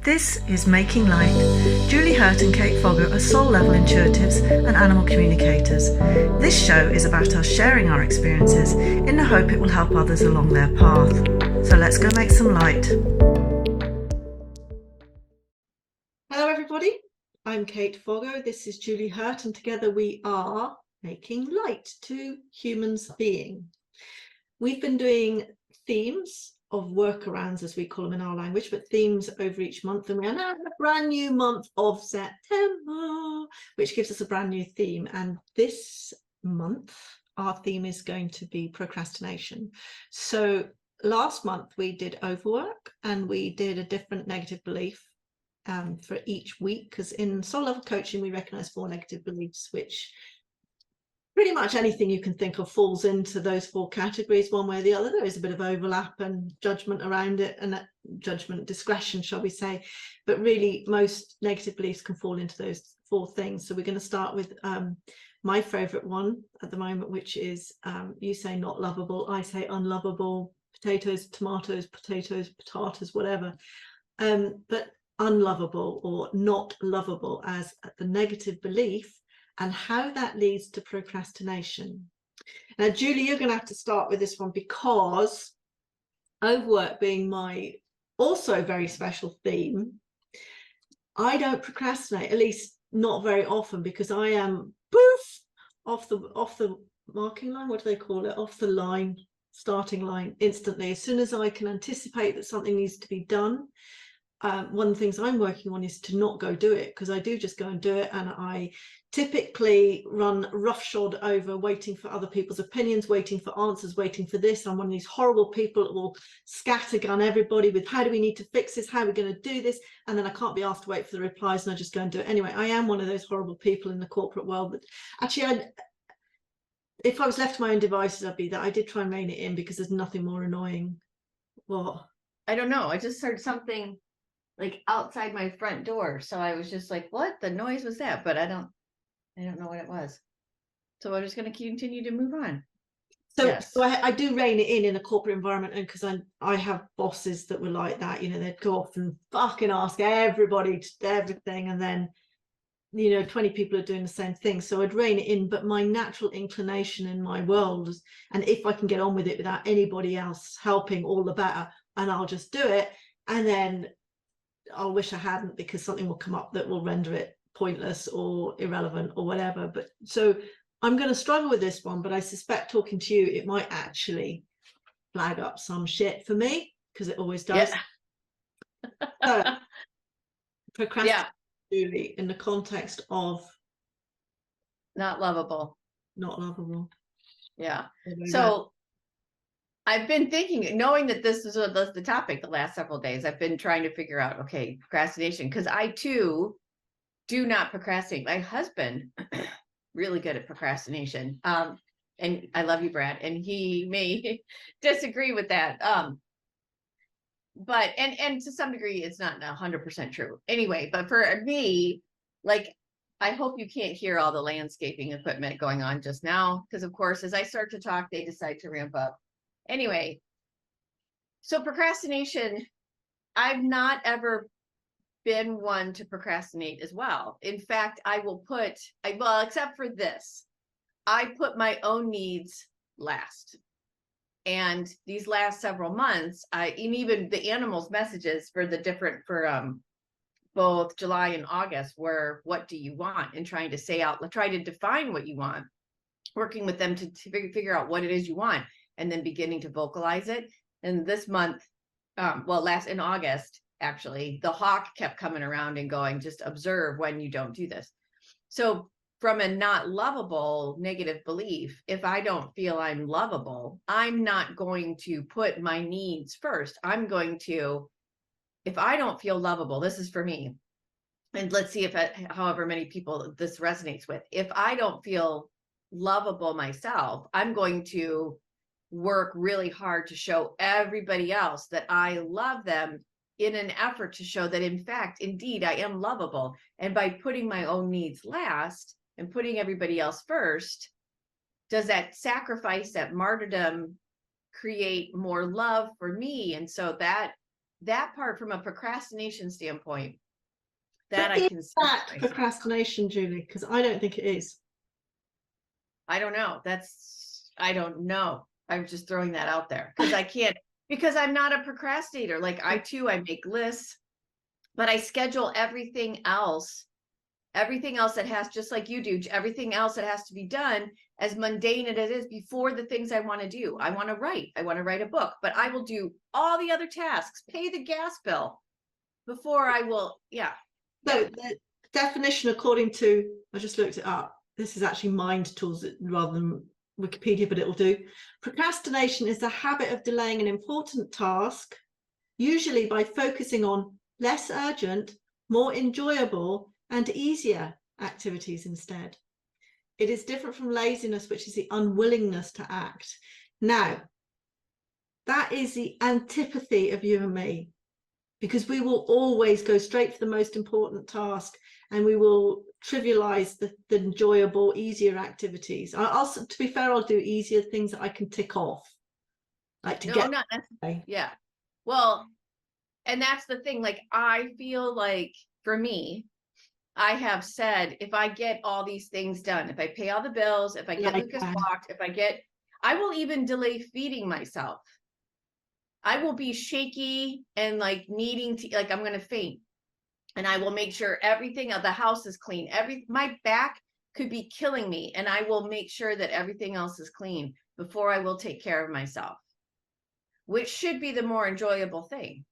This is Making Light. Julie Hurt and Kate Fogger are soul-level intuitives and animal communicators. This show is about us sharing our experiences in the hope it will help others along their path. So let's go make some light. Hello everybody, I'm Kate Fogger, this is Julie Hurt, and together we are making light to humans being. We've been doing themes of workarounds, as we call them in our language, but themes over each month, and we are now in a brand new month of September, which gives us a brand new theme. And this month our theme is going to be procrastination. So last month we did overwork, and we did a different negative belief for each week, because in soul level coaching we recognize 4 negative beliefs, which pretty much anything you can think of falls into those 4 categories one way or the other. There is a bit of overlap and judgment around it, and judgment, discretion, shall we say, but really most negative beliefs can fall into those 4 things. So we're going to start with my favorite one at the moment, which is you say not lovable, I say unlovable, potatoes, tomatoes, potatoes, potatoes, whatever, but unlovable or not lovable as the negative belief, and how that leads to procrastination. Now, Julie, you're going to have to start with this one, because overwork being my also very special theme, I don't procrastinate, at least not very often, because I am poof off the marking line, what do they call it, off the line, starting line, instantly. As soon as I can anticipate that something needs to be done, one of the things I'm working on is to not go do it, because I do just go and do it, and I typically run roughshod over waiting for other people's opinions, waiting for answers, waiting for this. I'm one of these horrible people that will scattergun everybody with how do we need to fix this, how are we going to do this, and then I can't be asked to wait for the replies, and I just go and do it anyway. I am one of those horrible people in the corporate world, but actually if I was left to my own devices, I'd be that. I did try and rein it in, because there's nothing more annoying. What? I don't know, I just heard something like outside my front door, so I was just like, what the noise was that? But I don't know what it was, so I'm just going to continue to move on. So, yes. so I do rein it in a corporate environment, and because I have bosses that were like that, they'd go off and fucking ask everybody to do everything, and then 20 people are doing the same thing. So I'd rein it in, but my natural inclination in my world is, and if I can get on with it without anybody else helping, all the better, and I'll just do it, and then I'll wish I hadn't, because something will come up that will render it pointless or irrelevant or whatever. But so I'm going to struggle with this one, but I suspect talking to you, it might actually flag up some shit for me, because it always does. Yeah. So, procrastination, Yeah. Julie, in the context of Not lovable. not lovable. Yeah. So I've been thinking, knowing that this is the topic the last several days, I've been trying to figure out, okay, procrastination, because I too do not procrastinate. My husband, really good at procrastination. And I love you, Brad, and he may disagree with that. But and to some degree it's not 100% true anyway, but for me, like, I hope you can't hear all the landscaping equipment going on just now, because of course as I start to talk they decide to ramp up. Anyway, so procrastination, I've not ever been one to procrastinate as well. In fact, I will well, except for this, I put my own needs last. And these last several months, and even the animals' messages for both July and August were, what do you want? And trying to define what you want, working with them to figure out what it is you want, and then beginning to vocalize it. And this month, in August, actually, the hawk kept coming around and going, just observe when you don't do this. So from a not lovable negative belief, if I don't feel I'm lovable, I'm not going to put my needs first. If I don't feel lovable, this is for me, and let's see if however many people this resonates with. If I don't feel lovable myself, I'm going to work really hard to show everybody else that I love them, in an effort to show that in fact, indeed, I am lovable. And by putting my own needs last and putting everybody else first, does that sacrifice, that martyrdom, create more love for me? And so that that part from a procrastination standpoint, that But I is can see that myself. procrastination, Julie? Because I don't think it is. I don't know. I don't know. I'm just throwing that out there because I can't, because I'm not a procrastinator. Like I make lists, but I schedule everything else that has, just like you do, everything else that has to be done, as mundane as it is, before the things I want to do. I want to write a book, but I will do all the other tasks, pay the gas bill before I will. Yeah. So the definition, according to, I just looked it up. This is actually Mind Tools rather than Wikipedia, but it'll do. Procrastination is the habit of delaying an important task, usually by focusing on less urgent, more enjoyable, and easier activities instead. It is different from laziness, which is the unwillingness to act. Now, that is the antipathy of you and me, because we will always go straight for the most important task and we will trivialize the enjoyable, easier activities. To be fair, I'll do easier things that I can tick off. Like not necessarily. Yeah. Well, and that's the thing. Like, I feel like for me, I have said, if I get all these things done, if I pay all the bills, if I get Lucas walked, I will even delay feeding myself. I will be shaky and like needing to, like, I'm going to faint, and I will make sure everything of the house is clean. My back could be killing me, and I will make sure that everything else is clean before I will take care of myself, which should be the more enjoyable thing.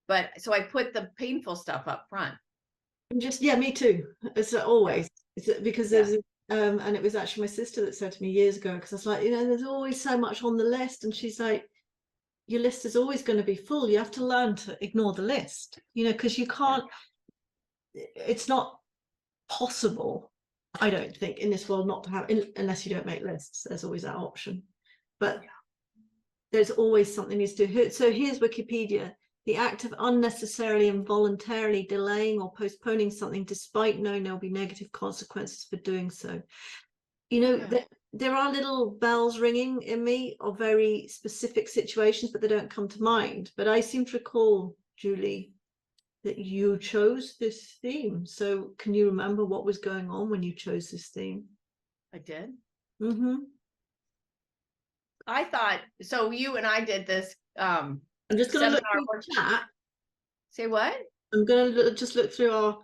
But so I put the painful stuff up front. Me too. It's always. It's because there's and it was actually my sister that said to me years ago, because I was like, there's always so much on the list, and she's like, your list is always going to be full. You have to learn to ignore the list, because you can't. It's not possible, I don't think, in this world not to have, unless you don't make lists. There's always that option, but there's always something needs to do. So here's Wikipedia. The act of unnecessarily and voluntarily delaying or postponing something despite knowing there'll be negative consequences for doing so. There are little bells ringing in me of very specific situations, but they don't come to mind. But I seem to recall, Julie, that you chose this theme. So can you remember what was going on when you chose this theme? I did. Mm-hmm. I thought, so you and I did this. I'm just going to look through the chat. Say what? I'm going to just look through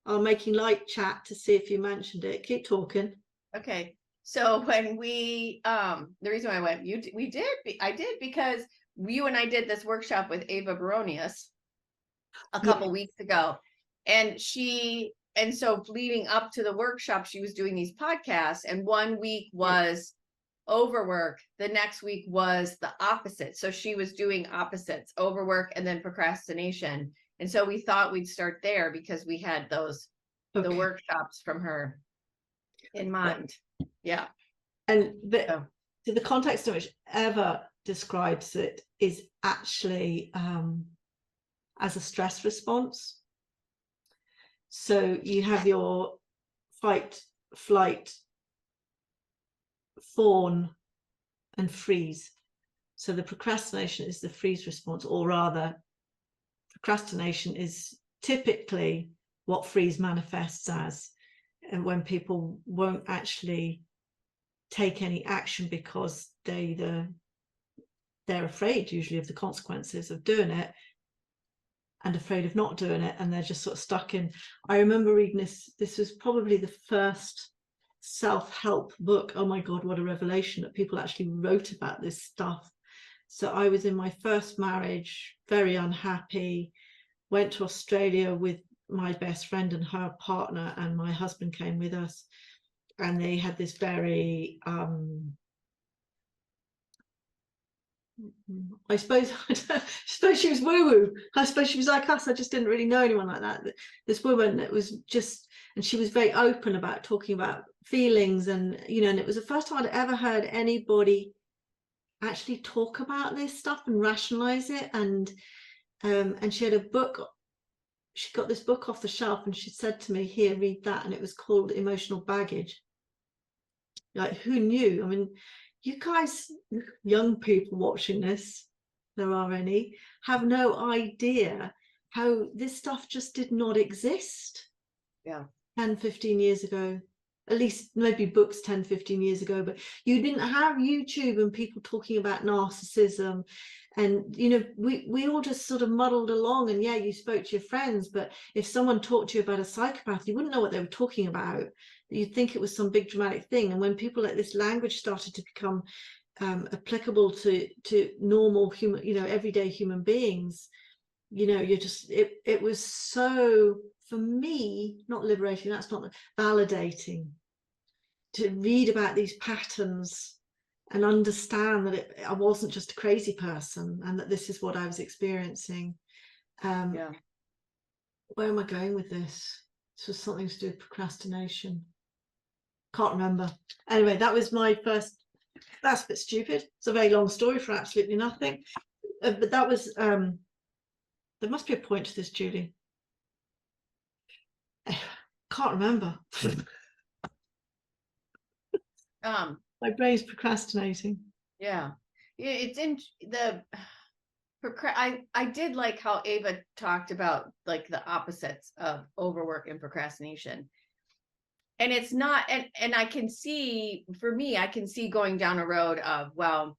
our Making Light chat to see if you mentioned it. Keep talking. Okay. So when the reason why I went, I did because you and I did this workshop with Ava Baronius a couple weeks ago. And so leading up to the workshop, she was doing these podcasts, and 1 week was overwork. The next week was the opposite. So she was doing opposites, overwork and then procrastination. And so we thought we'd start there because we had the workshops from her in mind. Yeah. And the context in which Eva describes it is actually as a stress response. So you have your fight, flight, fawn, and freeze. So the procrastination is the freeze response, or rather, procrastination is typically what freeze manifests as, and when people won't actually take any action because they're afraid usually of the consequences of doing it and afraid of not doing it, and they're just sort of stuck in. I remember reading this was probably the first self-help book. Oh my god, what a revelation that people actually wrote about this stuff. So I was in my first marriage, very unhappy, went to Australia with my best friend and her partner, and my husband came with us, and they had this very I suppose she was woo-woo. I suppose she was like us. I just didn't really know anyone like that. This woman that was just, and she was very open about talking about feelings, and and it was the first time I'd ever heard anybody actually talk about this stuff and rationalize it. And she had a book. She got this book off the shelf and she said to me, "Here, read that." And it was called Emotional Baggage. Like, who knew? I mean, you guys, young people watching this, there are any, have no idea how this stuff just did not exist. Yeah. 10, 15 years ago, at least maybe books 10, 15 years ago, but you didn't have YouTube and people talking about narcissism. And, you know, we all just sort of muddled along, and yeah, you spoke to your friends, but if someone talked to you about a psychopath, you wouldn't know what they were talking about. You'd think it was some big dramatic thing. And when people like this language started to become applicable to normal human, you know, everyday human beings, you know, you're just, it was so, for me, not liberating, that's not validating, to read about these patterns and understand that I wasn't just a crazy person, and that this is what I was experiencing. Yeah. Where am I going with this? This was something to do with procrastination. Can't remember. Anyway, that was my first. That's a bit stupid. It's a very long story for absolutely nothing. But that was, there must be a point to this, Julie. Can't remember. My brain's procrastinating. Yeah. It's in the I did like how Ava talked about like the opposites of overwork and procrastination. And it's not, and I can see, for me, I can see going down a road of, well,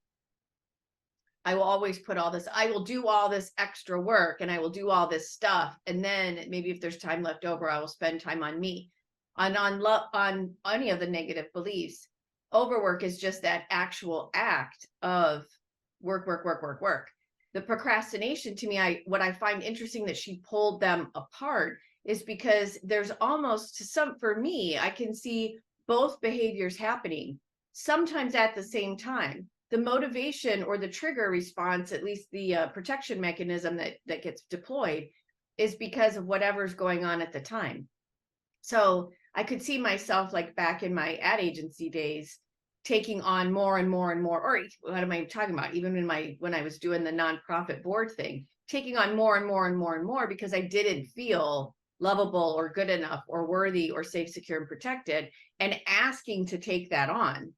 I will always put all this, I will do all this extra work and I will do all this stuff. And then maybe if there's time left over, I will spend time on me, on any of the negative beliefs. Overwork is just that actual act of work, work, work, work, work. The procrastination, to me, what I find interesting that she pulled them apart is because there's almost for me, I can see both behaviors happening sometimes at the same time. The motivation or the trigger response, at least the protection mechanism that gets deployed, is because of whatever's going on at the time. So I could see myself like back in my ad agency days, taking on more and more and more, or what am I talking about? Even when I was doing the nonprofit board thing, taking on more and more and more and more because I didn't feel lovable or good enough or worthy or safe, secure, and protected, and asking to take that on.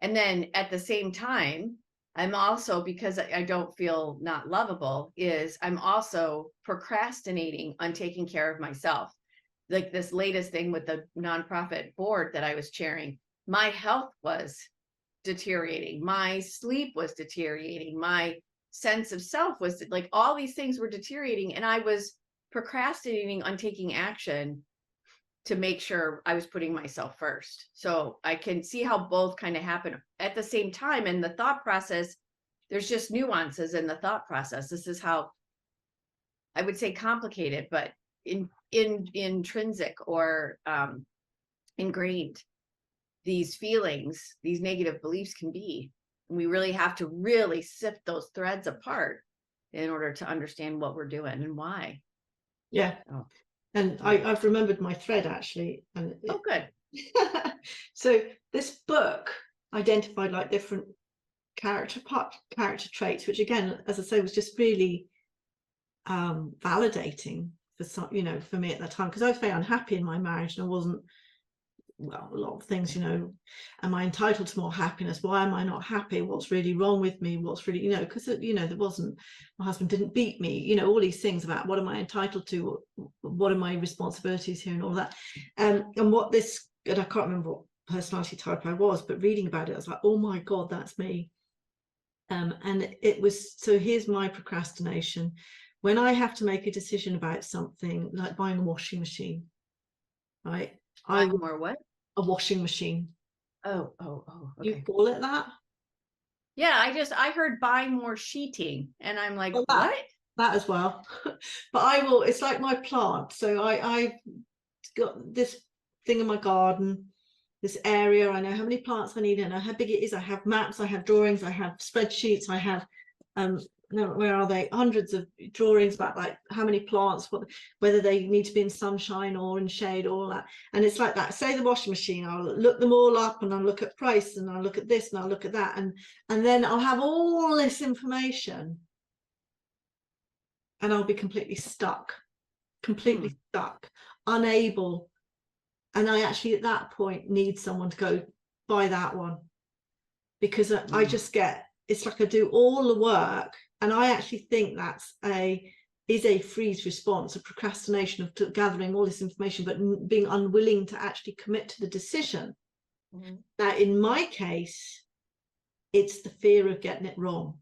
And then at the same time, I'm also, because I don't feel not lovable, I'm also procrastinating on taking care of myself. Like this latest thing with the nonprofit board that I was chairing, my health was deteriorating. My sleep was deteriorating. My sense of self was like, all these things were deteriorating. And I was procrastinating on taking action to make sure I was putting myself first. So I can see how both kind of happen at the same time. And the thought process, there's just nuances in the thought process. This is how I would say complicated, but intrinsic or ingrained these feelings, these negative beliefs can be. And we really have to really sift those threads apart in order to understand what we're doing and why. Yeah. Oh. And I've remembered my thread actually. And oh, good. So this book identified like different character traits, which again, as I say, was just really validating for some, you know, for me at that time, because I was very unhappy in my marriage and I wasn't, well, a lot of things, you know, am I entitled to more happiness? Why am I not happy? What's really wrong with me? What's really, you know, because, you know, there wasn't, my husband didn't beat me, you know, all these things about what am I entitled to? What are my responsibilities here and all that. And what this, and I can't remember what personality type I was, but reading about it, I was like, oh my God, that's me. And it was, so here's my procrastination. When I have to make a decision about something like buying a washing machine, right? Or what? A washing machine. Oh, okay. You call it that? Yeah, I heard buy more sheeting and I'm like, what? That as well. But I will, it's like my plant. So I've got this thing in my garden, this area. I know how many plants I need, I know how big it is. I have maps, I have drawings, I have spreadsheets, I have no, where are they? Hundreds of drawings about like how many plants, whether they need to be in sunshine or in shade, all that. And it's like that. Say the washing machine, I'll look them all up and I'll look at price and I'll look at this and I'll look at that, and then I'll have all this information and I'll be completely stuck, unable. And I actually at that point need someone to go buy that one, because I just get, it's like I do all the work And I actually think that's is a freeze response, a procrastination of gathering all this information, but being unwilling to actually commit to the decision. Now, in my case, it's the fear of getting it wrong.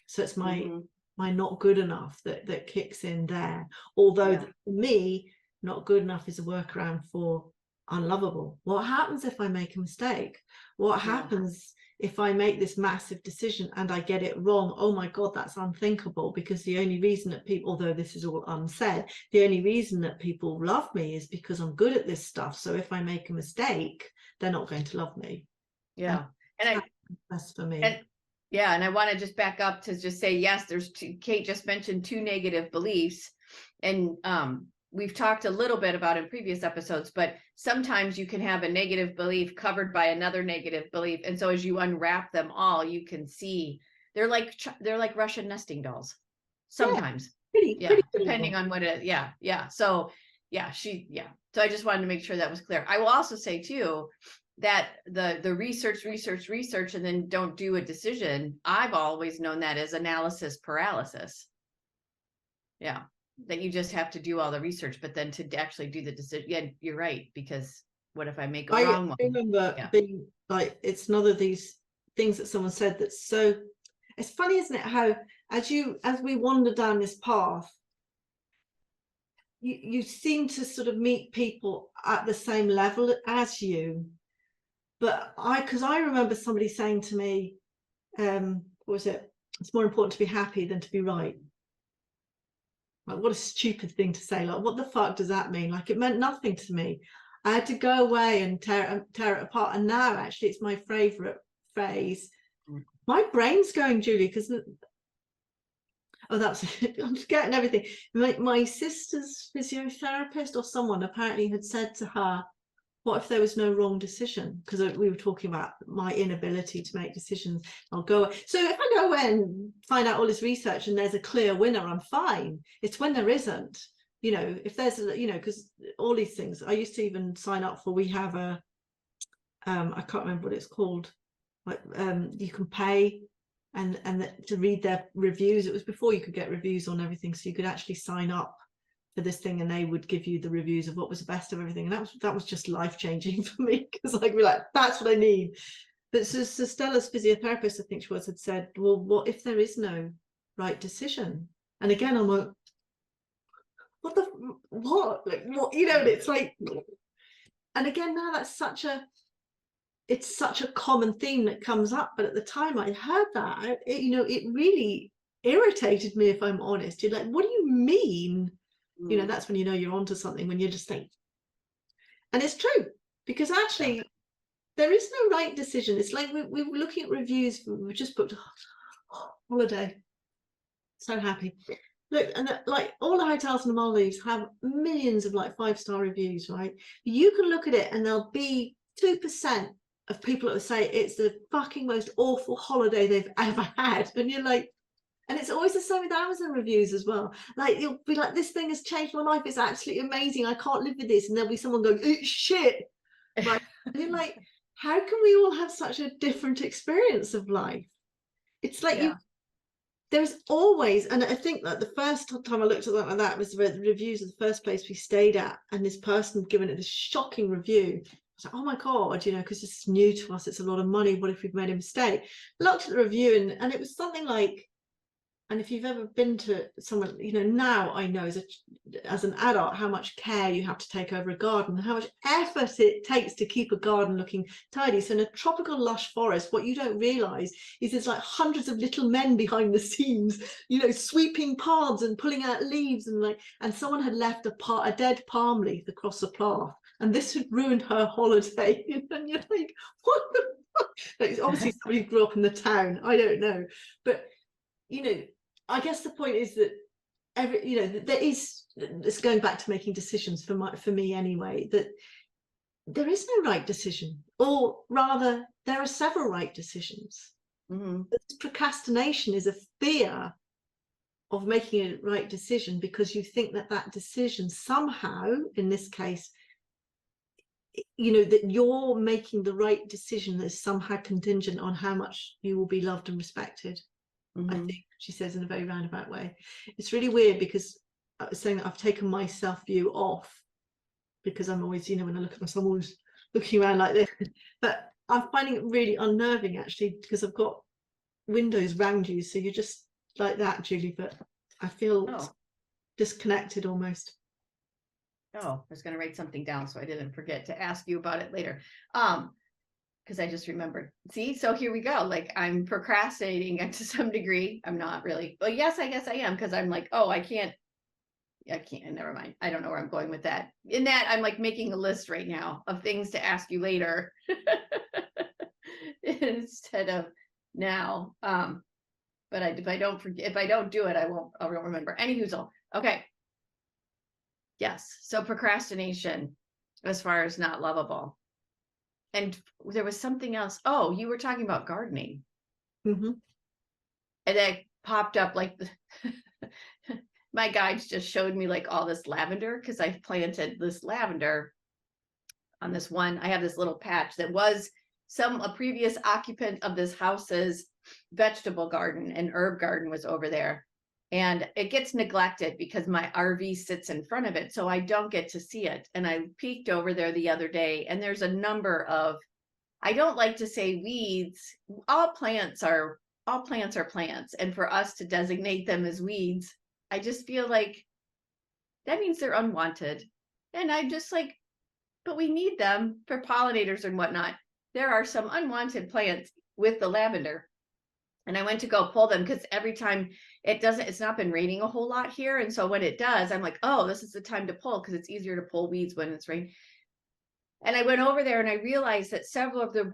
So it's my not good enough that kicks in there. Although for me, not good enough is a workaround for unlovable. What happens if I make a mistake? What happens if I make this massive decision and I get it wrong? Oh my God, that's unthinkable, because the only reason that people, although this is all unsaid, the only reason that people love me is because I'm good at this stuff. So if I make a mistake, they're not going to love me. Yeah. And that's for me. And I want to just back up to just say, yes, there's Kate just mentioned 2 negative beliefs. And we've talked a little bit about in previous episodes, but sometimes you can have a negative belief covered by another negative belief. And so as you unwrap them all, you can see they're like Russian nesting dolls sometimes. Pretty depending on what it, So so I just wanted to make sure that was clear. I will also say too, that the research, and then don't do a decision. I've always known that as analysis paralysis. Yeah. That you just have to do all the research, but then to actually do the decision. Yeah, you're right. Because what if I make a wrong one? I remember being like, it's another of these things that someone said that's so, it's funny, isn't it? How as we wander down this path, you seem to sort of meet people at the same level as you. But because I remember somebody saying to me, what was it? It's more important to be happy than to be right. Like, what a stupid thing to say. Like, what the fuck does that mean? Like, it meant nothing to me. I had to go away and tear it apart. And now, actually, it's my favorite phrase. My brain's going, Julie, because that's I'm forgetting everything. My sister's physiotherapist or someone apparently had said to her, what if there was no wrong decision? Because we were talking about my inability to make decisions. I'll go. So if I go away and find out all this research and there's a clear winner, I'm fine. It's when there isn't, if there's, because all these things, I used to even sign up for, we have a, I can't remember what it's called. Like, you can pay and to read their reviews. It was before you could get reviews on everything. So you could actually sign up for this thing and they would give you the reviews of what was the best of everything, and that was just life-changing for me, because I'd be like, that's what I need. But so Stella's physiotherapist, I think she was, had said, well, what if there is no right decision? And again, I'm like, what like, what, and it's like, and again, now that's it's such a common theme that comes up. But at the time I heard that, it really irritated me, if I'm honest. You're like, what do you mean? That's when you're onto something, when you're just like, and it's true, because actually there is no right decision. It's like we were looking at reviews. We just booked a holiday. So happy. Look, and like all the hotels in the Maldives have millions of like 5-star reviews, right? You can look at it and there'll be 2% of people that will say it's the fucking most awful holiday they've ever had. And you're like, and it's always the same with Amazon reviews as well. Like, you'll be like, this thing has changed my life. It's absolutely amazing. I can't live with this. And there'll be someone going, it's shit. Right? And you're like, how can we all have such a different experience of life? It's like there's always, and I think that the first time I looked at that like that was the reviews of the first place we stayed at, and this person given it this shocking review. I was like, oh my God, because this is new to us. It's a lot of money. What if we've made a mistake? I looked at the review and it was something like, and if you've ever been to someone, now I know as an adult how much care you have to take over a garden, how much effort it takes to keep a garden looking tidy. So in a tropical lush forest, what you don't realize is there's like hundreds of little men behind the scenes, sweeping paths and pulling out leaves, and someone had left a dead palm leaf across the path, and this had ruined her holiday. And you're like, what the fuck? Like, obviously somebody who grew up in the town, I don't know, but I guess the point is that there is, it's going back to making decisions for me anyway, that there is no right decision, or rather there are several right decisions. Procrastination is a fear of making a right decision, because you think that decision somehow, in this case, that you're making the right decision is somehow contingent on how much you will be loved and respected. I think she says in a very roundabout way. It's really weird because I was saying that I've taken my self view off because I'm always, when I look at myself, I'm always looking around like this. But I'm finding it really unnerving actually, because I've got windows round you, so you're just like that, Julie. But I feel disconnected almost. Oh, I was going to write something down so I didn't forget to ask you about it later. Because I just remembered. See, so here we go. Like, I'm procrastinating to some degree. I'm not really. Well, yes, I guess I am, because I'm like, oh, I can't. Never mind. I don't know where I'm going with that. In that, I'm like making a list right now of things to ask you later instead of now. But if I don't do it, I won't remember. Anywho, okay. Yes. So procrastination, as far as not lovable. And there was something else. Oh, you were talking about gardening. Mm-hmm. And that popped up like my guides just showed me like all this lavender, because I planted this lavender on this one. I have this little patch that was a previous occupant of this house's vegetable garden, and herb garden was over there. And it gets neglected because my RV sits in front of it, so I don't get to see it. And I peeked over there the other day, and there's a number of, I don't like to say weeds. All plants are plants. And for us to designate them as weeds, I just feel like that means they're unwanted. And I'm just like, but we need them for pollinators and whatnot. There are some unwanted plants with the lavender. And I went to go pull them because every time it's not been raining a whole lot here. And so when it does, I'm like, oh, this is the time to pull, because it's easier to pull weeds when it's raining. And I went over there and I realized that several of the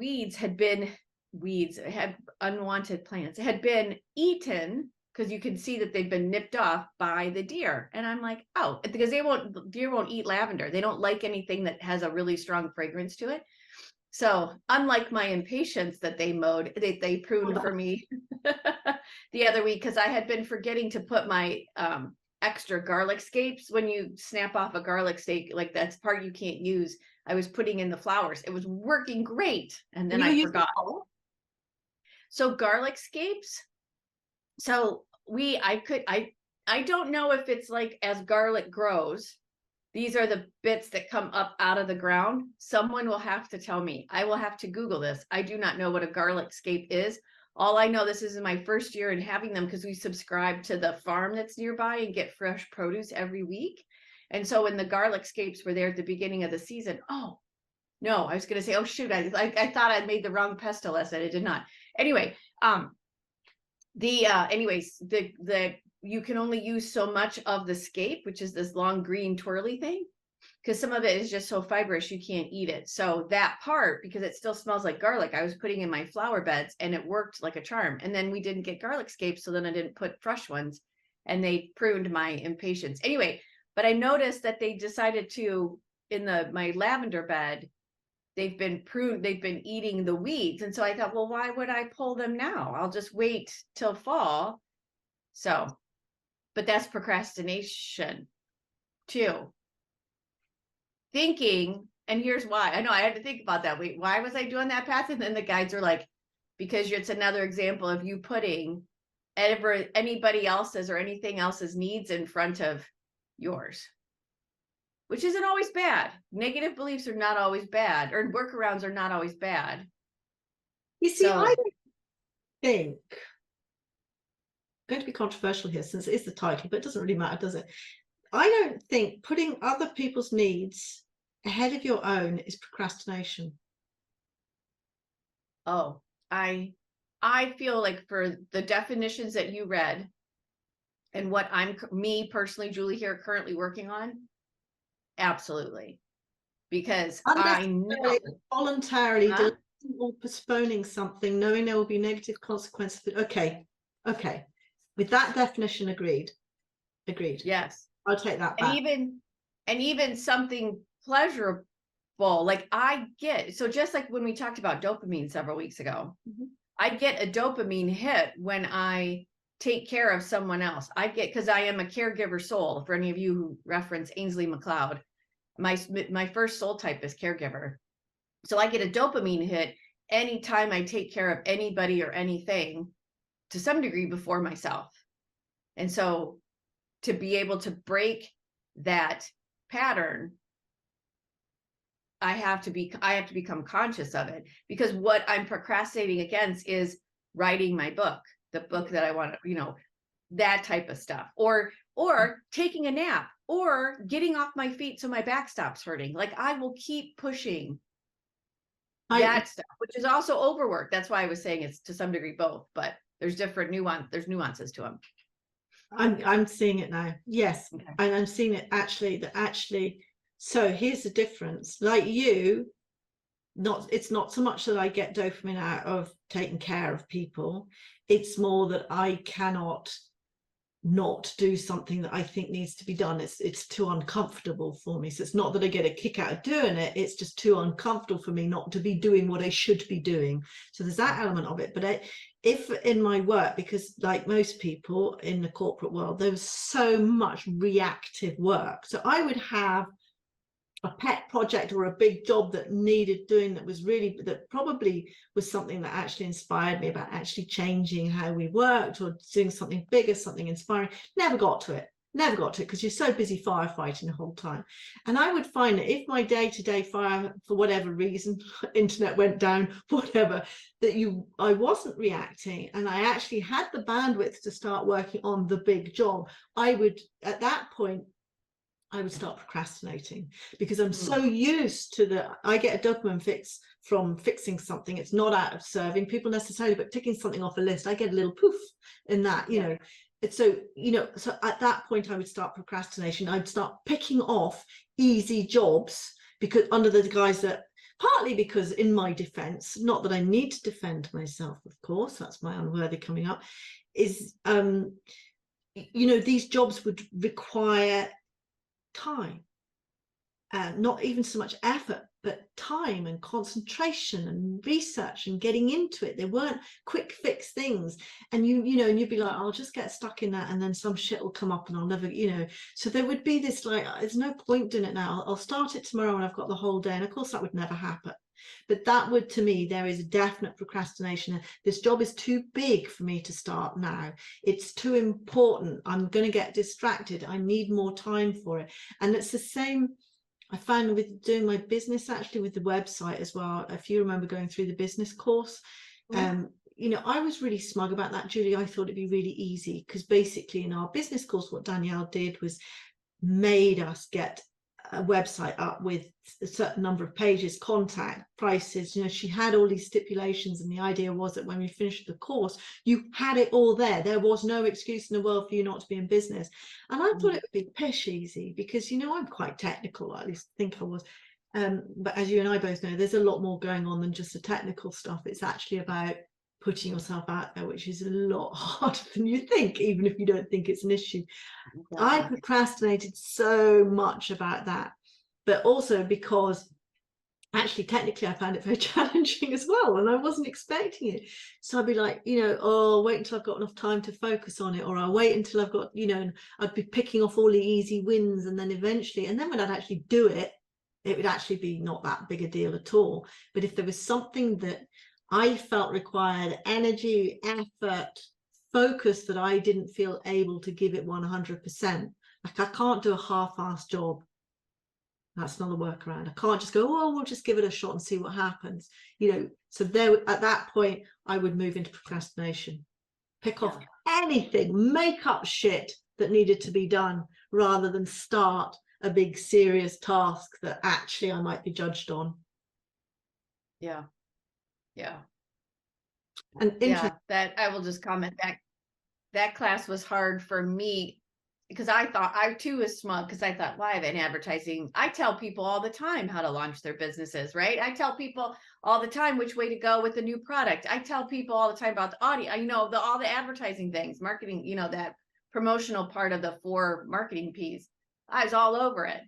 had unwanted plants, had been eaten, because you can see that they've been nipped off by the deer. And I'm like, oh, because deer won't eat lavender. They don't like anything that has a really strong fragrance to it. So unlike my impatiens that they pruned for me the other week, because I had been forgetting to put my extra garlic scapes. When you snap off a garlic steak, like that's part you can't use, I was putting in the flowers. It was working great. And then I forgot. So garlic scapes. So I don't know if it's like as garlic grows, these are the bits that come up out of the ground. Someone will have to tell me. I will have to Google this. I do not know what a garlic scape is. All I know, this is my first year in having them, because we subscribe to the farm that's nearby and get fresh produce every week. And so when the garlic scapes were there at the beginning of the season, oh, no, I was going to say, oh, shoot, I thought I'd made the wrong pesto lesson. I did not. Anyway, you can only use so much of the scape, which is this long green twirly thing, because some of it is just so fibrous you can't eat it. So that part, because it still smells like garlic, I was putting in my flower beds and it worked like a charm. And then we didn't get garlic scapes, so then I didn't put fresh ones, and they pruned my impatiens. Anyway, but I noticed that they decided to, in my lavender bed, they've been eating the weeds. And so I thought, well, why would I pull them now? I'll just wait till fall. So, but that's procrastination too. Thinking, and here's why. I know I had to think about that. Wait, why was I doing that, path? And then the guides are like, because it's another example of you putting anybody else's or anything else's needs in front of yours, which isn't always bad. Negative beliefs are not always bad, or workarounds are not always bad. You see, I don't think, I'm going to be controversial here since it is the title, but it doesn't really matter, does it? I don't think putting other people's needs ahead of your own is procrastination. Oh, I feel like for the definitions that you read and what me personally, Julie, here currently working on, absolutely. Because I know voluntarily delaying or postponing something, knowing there will be negative consequences. Okay. With that definition, agreed. Yes. I'll take that back. And even something pleasurable, like so just like when we talked about dopamine several weeks ago, I get a dopamine hit when I take care of someone else. Because I am a caregiver soul. For any of you who reference Ainsley MacLeod, my first soul type is caregiver. So I get a dopamine hit anytime I take care of anybody or anything to some degree before myself. And so to be able to break that pattern, I have to become conscious of it, because what I'm procrastinating against is writing my book, the book that I want to, that type of stuff, or taking a nap, or getting off my feet so my back stops hurting. Like, I will keep pushing that stuff, which is also overwork. That's why I was saying it's to some degree both, but there's nuances to them. I'm seeing it now. Yes. Okay. And I'm seeing it actually, so here's the difference. Like you, it's not so much that I get dopamine out of taking care of people. It's more that I cannot not do something that I think needs to be done. It's too uncomfortable for me. So it's not that I get a kick out of doing it, it's just too uncomfortable for me not to be doing what I should be doing. So there's that element of it. But if in my work, because like most people in the corporate world, there was so much reactive work. So I would have a pet project or a big job that needed doing, that probably was something that actually inspired me about actually changing how we worked, or doing something bigger, something inspiring. Never got to it because you're so busy firefighting the whole time. And I would find that if my day-to-day fire, for whatever reason, internet went down, whatever, I wasn't reacting, and I actually had the bandwidth to start working on the big job, at that point I would start procrastinating, because I'm so used to I get a dopamine fix from fixing something. It's not out of serving people necessarily, but ticking something off a list, I get a little poof in that, you know. It's so at that point I would start procrastination. I'd start picking off easy jobs, because under the guise that, partly because in my defense, not that I need to defend myself, of course, that's my unworthy coming up, is these jobs would require time, not even so much effort, but time and concentration and research and getting into it. They weren't quick fix things, and you'd be like, I'll just get stuck in that, and then some shit will come up and I'll never, so there would be this, like, there's no point doing it now, I'll start it tomorrow and I've got the whole day. And of course that would never happen. But that would, to me, there is a definite procrastination. This job is too big for me to start now. It's too important. I'm going to get distracted. I need more time for it. And it's the same I found with doing my business, actually, with the website as well. If you remember going through the business course, I was really smug about that, Julie. I thought it'd be really easy, because basically in our business course, what Danielle did was made us get a website up with a certain number of pages, contact, prices. She had all these stipulations, and the idea was that when we finished the course, you had it all there. There was no excuse in the world for you not to be in business. And I thought it would be pish easy, because I'm quite technical, at least I think I was. But as you and I both know, there's a lot more going on than just the technical stuff. It's actually about putting yourself out there, which is a lot harder than you think, even if you don't think it's an issue. I procrastinated so much about that, but also because actually technically I found it very challenging as well, and I wasn't expecting it. So I'd be like, I'll wait until I've got enough time to focus on it, or I'll wait until I've got, and I'd be picking off all the easy wins, and then eventually, and then when I'd actually do it, it would actually be not that big a deal at all. But if there was something that I felt required energy, effort, focus, that I didn't feel able to give it 100%. Like, I can't do a half-assed job. That's not a workaround. I can't just go, we'll just give it a shot and see what happens. So there, at that point, I would move into procrastination. Pick off anything, make up shit that needed to be done, rather than start a big serious task that actually I might be judged on. Yeah. And that I will just comment back. That class was hard for me, because I thought, I too was smug, because I thought, why have an advertising? I tell people all the time how to launch their businesses, right? I tell people all the time which way to go with the new product. I tell people all the time about the audience, all the advertising things, marketing, that promotional part of the 4 marketing P's. I was all over it.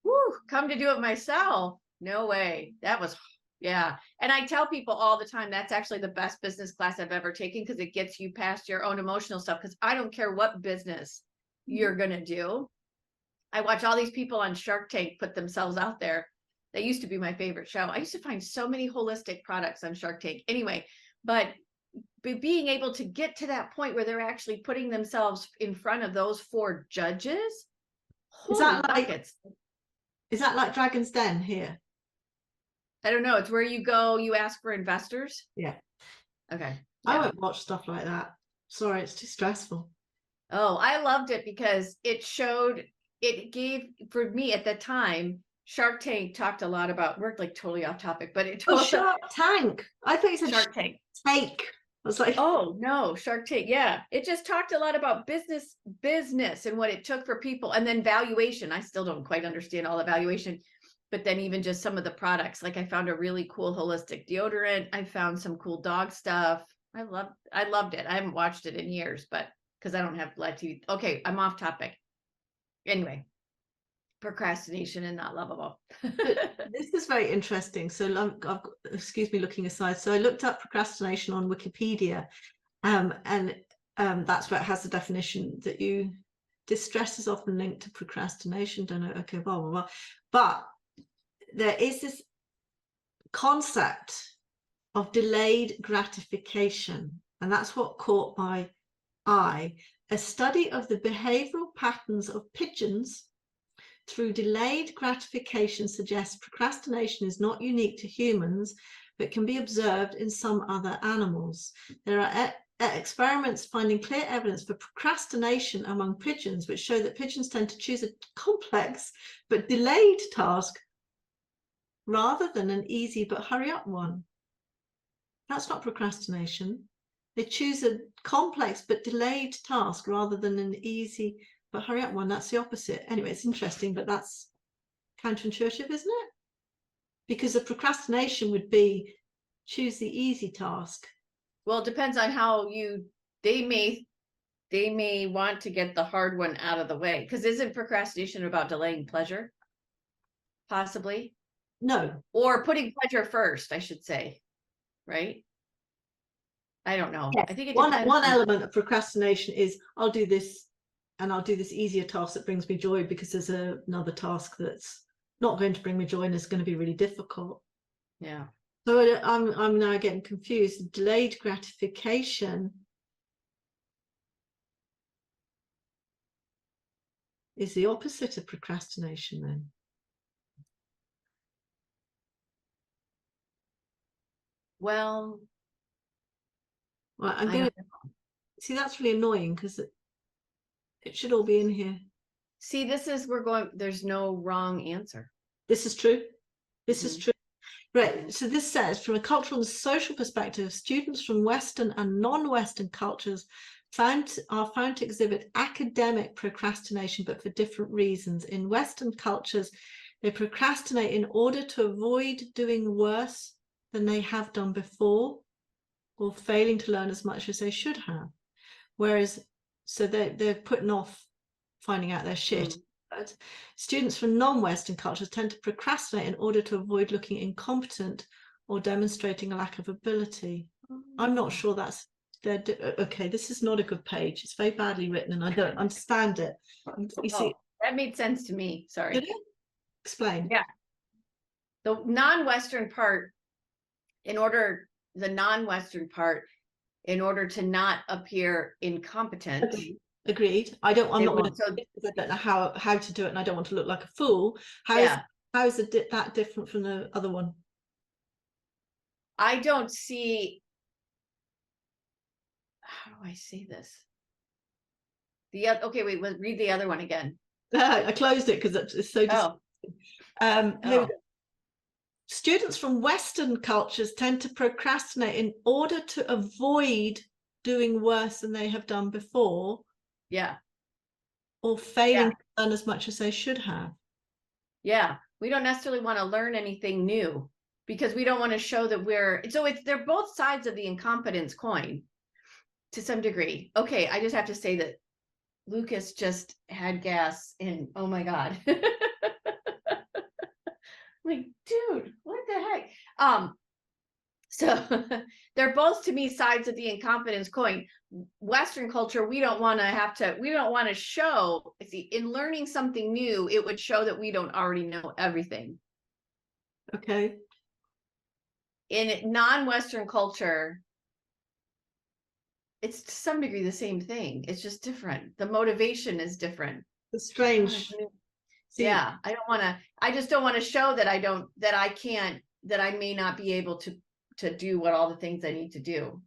Woo, come to do it myself. No way. That was, yeah. And I tell people all the time, that's actually the best business class I've ever taken, because it gets you past your own emotional stuff. Because I don't care what business you're going to do. I watch all these people on Shark Tank put themselves out there. That used to be my favorite show. I used to find so many holistic products on Shark Tank. Anyway, but being able to get to that point where they're actually putting themselves in front of those 4 judges. Is Holy that like buckets. is that like Dragon's Den here? I don't know. It's where you go, you ask for investors. Yeah. Okay. I Yeah. won't watch stuff like that. Sorry, it's too stressful. Oh, I loved it because it gave, for me at the time, Shark Tank talked a lot about, we're like totally off topic, but it Oh, told Shark Tank. I thought you said Shark Tank. Take. I was like, Oh no, Shark Tank. Yeah. It just talked a lot about business and what it took for people, and then valuation. I still don't quite understand all the valuation, but then even just some of the products. Like I found a really cool holistic deodorant. I found some cool dog stuff. I loved it. I haven't watched it in years, but because I don't have live TV. Okay, I'm off topic. Anyway, procrastination and not lovable. this is very interesting. So excuse me looking aside. So I looked up procrastination on Wikipedia, and that's where it has the definition that distress is often linked to procrastination. Don't know. Okay, blah blah blah. But there is this concept of delayed gratification, and that's what caught my eye. A study of the behavioral patterns of pigeons through delayed gratification suggests procrastination is not unique to humans, but can be observed in some other animals. There are experiments finding clear evidence for procrastination among pigeons, which show that pigeons tend to choose a complex but delayed task rather than an easy but hurry up one. That's not procrastination. They choose a complex but delayed task rather than an easy but hurry up one. That's the opposite. Anyway, it's interesting, but that's counterintuitive, isn't it? Because the procrastination would be choose the easy task. Well, it depends on how they may want to get the hard one out of the way. Because isn't procrastination about delaying pleasure? Possibly. No. Or putting pleasure first, I should say. Right? I don't know. Yes. I think it One depends. element of procrastination is I'll do this, and I'll do this easier task that brings me joy because there's another task that's not going to bring me joy and is going to be really difficult. Yeah. So I'm now getting confused. Delayed gratification is the opposite of procrastination then. Well, I'm going to see, that's really annoying because it should all be in here. See, there's no wrong answer. This is true. This is true. Right. So this says, from a cultural and social perspective, students from Western and non-Western cultures are found to exhibit academic procrastination, but for different reasons. In Western cultures, they procrastinate in order to avoid doing worse than they have done before, or failing to learn as much as they should have. Whereas, so they're putting off finding out their shit. But students from non-Western cultures tend to procrastinate in order to avoid looking incompetent or demonstrating a lack of ability. I'm not sure that's okay. This is not a good page. It's very badly written, and I don't understand it. You see, that made sense to me. Sorry. Did it? Explain. Yeah. The non-Western part, in order to not appear incompetent. Agreed. I'm not going to. I don't know how to do it, and I don't want to look like a fool. How is that different from the other one? I don't see. How do I say this? Okay, wait. Read the other one again. I closed it because it's so. Here we go. Students from Western cultures tend to procrastinate in order to avoid doing worse than they have done before. Yeah. Or failing to learn as much as they should have. Yeah. We don't necessarily want to learn anything new because we don't want to show that they're both sides of the incompetence coin to some degree. Okay. I just have to say that Lucas just had gas and oh my God. Like, dude, what the heck? So they're both to me sides of the incompetence coin. Western culture, we don't want to show, in learning something new, it would show that we don't already know everything. Okay. In non-Western culture, it's to some degree the same thing. It's just different. The motivation is different. The strange. See, Yeah, I just don't want to show that I can't, that I may not be able to do what all the things I need to do.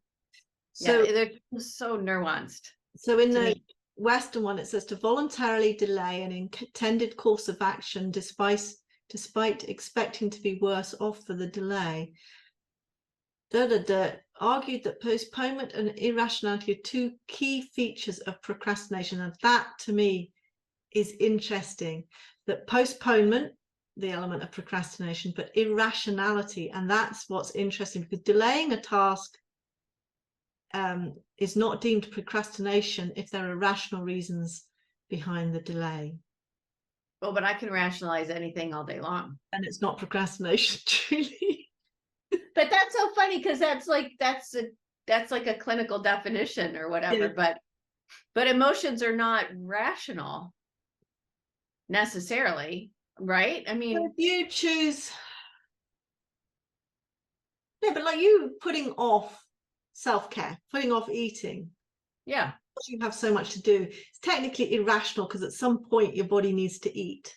so Yeah, they're just so nuanced so in to the me. Western one, it says to voluntarily delay an intended course of action despite expecting to be worse off for the delay. Argued that postponement and irrationality are two key features of procrastination, and that to me is interesting. That postponement, the element of procrastination, but irrationality, and that's what's interesting, because delaying a task is not deemed procrastination if there are rational reasons behind the delay. Oh, but I can rationalize anything all day long. And it's not procrastination, truly. But that's so funny, because that's like a clinical definition or whatever. Yeah. But emotions are not rational necessarily, right? I So mean, if you choose, yeah, but like you putting off self-care, putting off eating, yeah, you have so much to do, it's technically irrational, because at some point your body needs to eat.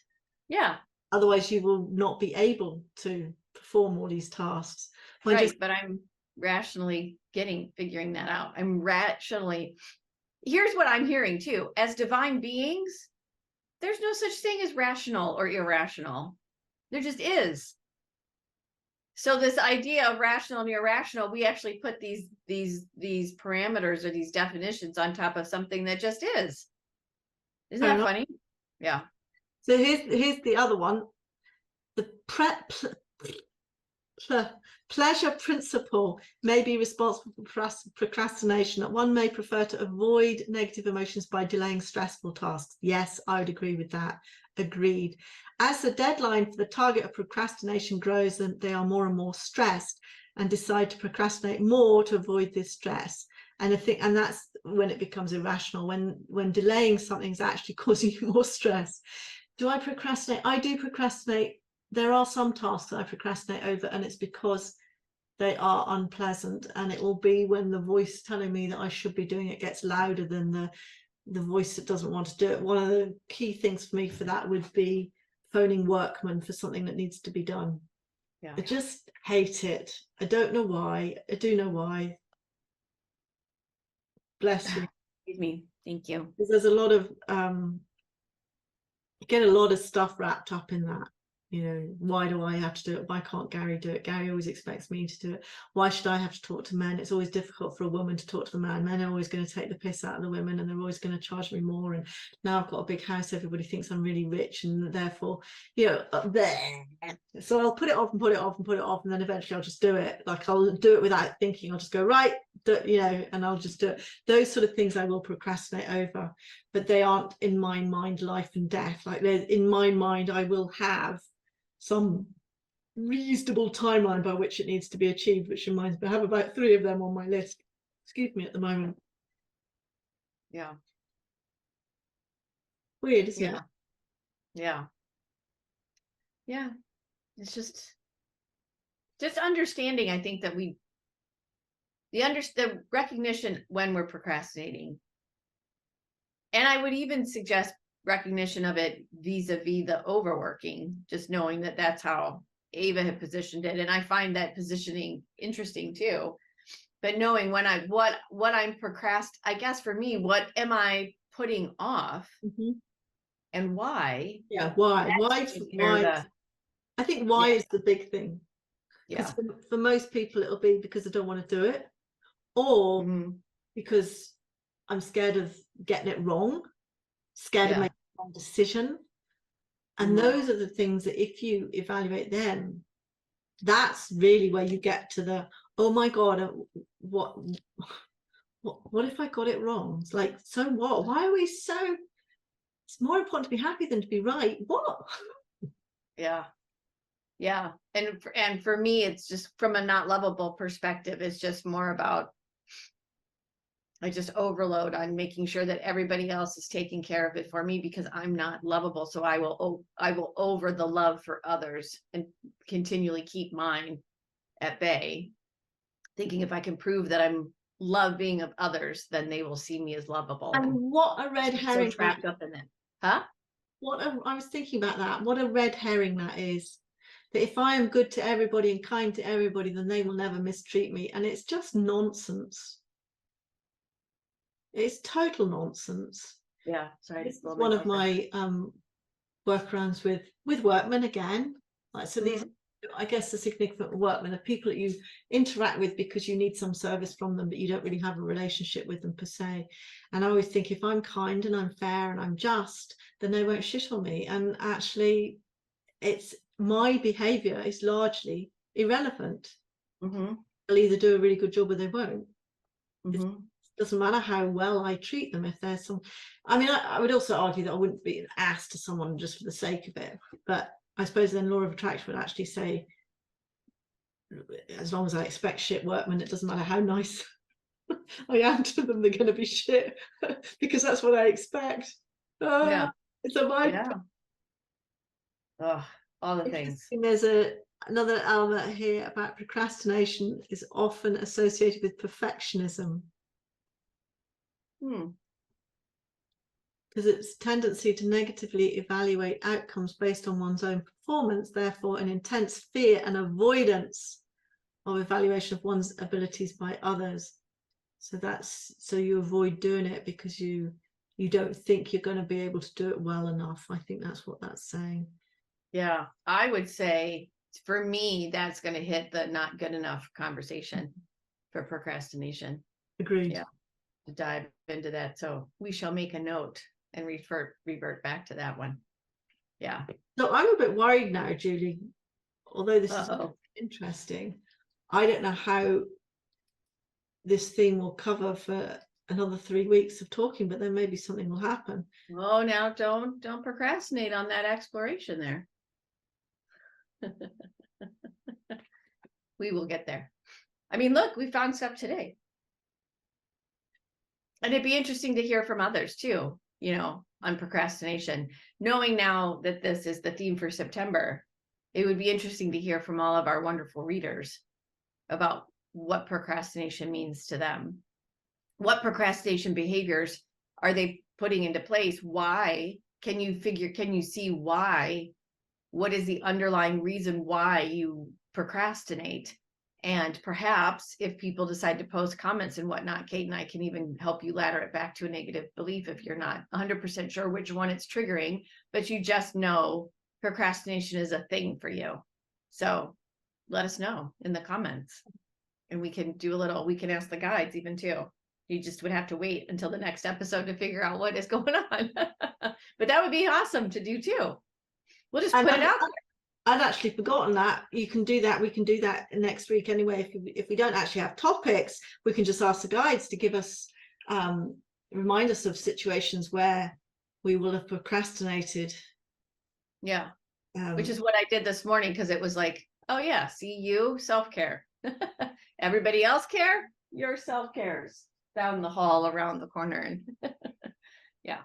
yeah, Otherwise you will not be able to perform all these tasks. right. But I'm rationally figuring that out. Here's what I'm hearing too. As divine beings, there's no such thing as rational or irrational. There just is. So this idea of rational and irrational, we actually put these parameters or these definitions on top of something that just is. Isn't that funny? Yeah. So here's the other one. The pleasure principle may be responsible for procrastination, that one may prefer to avoid negative emotions by delaying stressful tasks. Yes, I would agree with that. Agreed. As the deadline for the target of procrastination grows, and they are more and more stressed and decide to procrastinate more to avoid this stress. And I think, and that's when it becomes irrational, when delaying something is actually causing you more stress. Do I procrastinate? I do procrastinate. There are some tasks that I procrastinate over, and it's because they are unpleasant, and it will be when the voice telling me that I should be doing it gets louder than the voice that doesn't want to do it. One of the key things for me for that would be phoning workmen for something that needs to be done. Yeah. I just hate it. I don't know why. I do know why. Bless you. Excuse me. Thank you. Because there's a lot of you get a lot of stuff wrapped up in that. You know, why do I have to do it? Why can't Gary do it? Gary always expects me to do it. Why should I have to talk to men? It's always difficult for a woman to talk to the man. Men are always going to take the piss out of the women, and they're always going to charge me more. And now I've got a big house, everybody thinks I'm really rich, and therefore, you know, up there. So I'll put it off and put it off and put it off, and then eventually I'll just do it. Like I'll do it without thinking. I'll just go, right, you know, and I'll just do it. Those sort of things I will procrastinate over, but they aren't in my mind life and death. Like in my mind, I will have some reasonable timeline by which it needs to be achieved, which reminds me, I have about 3 of them on my list. Excuse me, at the moment. Yeah. Weird, isn't it? Yeah. Yeah. It's just understanding, I think, that the recognition when we're procrastinating. And I would even suggest recognition of it vis-a-vis the overworking, just knowing that that's how Ava had positioned it. And I find that positioning interesting too. But knowing when what I'm I guess for me, what am I putting off and why? Yeah, why? I think why is the big thing. Because for most people, it'll be because I don't want to do it, or because I'm scared of getting it wrong, scared of making the wrong decision. And those are the things that if you evaluate them, that's really where you get to the, oh my God, what if I got it wrong? It's like, so what? Why are we so, it's more important to be happy than to be right. What? Yeah. Yeah. And for me, it's just from a not lovable perspective, it's just more about, I just overload on making sure that everybody else is taking care of it for me, because I'm not lovable. So I will over the love for others and continually keep mine at bay, thinking if I can prove that I'm love being of others, then they will see me as lovable. And what a red herring. So trapped up in it. Huh? I was thinking about that. What a red herring that is. That if I am good to everybody and kind to everybody, then they will never mistreat me. And it's just nonsense. It's total nonsense. Yeah. Sorry. This is one of my workarounds with workmen again. Like, so these, I guess, the significant workmen are people that you interact with because you need some service from them, but you don't really have a relationship with them per se. And I always think if I'm kind and I'm fair and I'm just, then they won't shit on me. And actually, it's my behavior is largely irrelevant. They'll either do a really good job or they won't. It doesn't matter how well I treat them. If there's some, I mean, I would also argue that I wouldn't be an ass to someone just for the sake of it, but I suppose then law of attraction would actually say, as long as I expect shit workmen, it doesn't matter how nice I am to them, they're going to be shit because that's what I expect. Yeah. It's a mind. Yeah. Oh, all the things. There's another element here about procrastination is often associated with perfectionism. Because its tendency to negatively evaluate outcomes based on one's own performance, therefore an intense fear and avoidance of evaluation of one's abilities by others. So you avoid doing it because you don't think you're going to be able to do it well enough. I think that's what that's saying. Yeah, I would say for me, that's going to hit the not good enough conversation for procrastination. Agreed. Yeah, to dive into that. So we shall make a note and revert back to that one. Yeah. So I'm a bit worried now, Julie, although this is interesting. I don't know how this theme will cover for another 3 weeks of talking, but then maybe something will happen. Oh, now don't procrastinate on that exploration there. We will get there. I mean, look, we found stuff today. And it'd be interesting to hear from others too, you know, on procrastination. Knowing now that this is the theme for September, it would be interesting to hear from all of our wonderful readers about what procrastination means to them. What procrastination behaviors are they putting into place? Why? Can you see why? What is the underlying reason why you procrastinate? And perhaps if people decide to post comments and whatnot, Kate and I can even help you ladder it back to a negative belief if you're not 100% sure which one it's triggering, but you just know procrastination is a thing for you. So let us know in the comments and we can ask the guides even too. You just would have to wait until the next episode to figure out what is going on. But that would be awesome to do too. We'll just put it out there. I'd actually forgotten that. You can do that. We can do that next week anyway. If we don't actually have topics, we can just ask the guides to give us, remind us of situations where we will have procrastinated. Yeah. Which is what I did this morning, because it was like, oh yeah, see you, self-care. Everybody else care? Your self-cares down the hall around the corner. And yeah.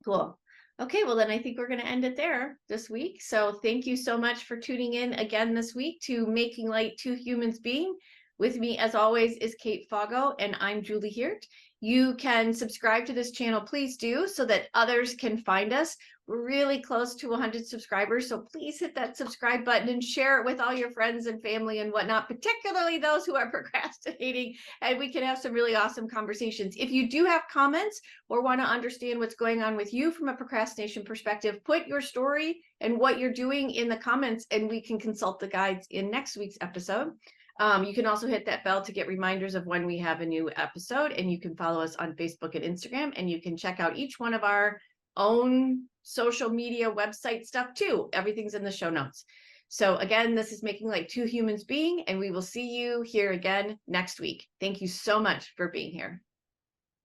Cool. Okay, well then I think we're going to end it there this week. So thank you so much for tuning in again this week to Making Light to Humans Being. With me, as always, is Kate Foggo, and I'm Julie Hirt. You can subscribe to this channel, please do, so that others can find us. We're really close to 100 subscribers, so please hit that subscribe button and share it with all your friends and family and whatnot, particularly those who are procrastinating, and we can have some really awesome conversations. If you do have comments or want to understand what's going on with you from a procrastination perspective, put your story and what you're doing in the comments, and we can consult the guides in next week's episode. You can also hit that bell to get reminders of when we have a new episode, and you can follow us on Facebook and Instagram, and you can check out each one of our own social media website stuff too. Everything's in the show notes. So again, this is Making Light to Humans Being, and we will see you here again next week. Thank you so much for being here.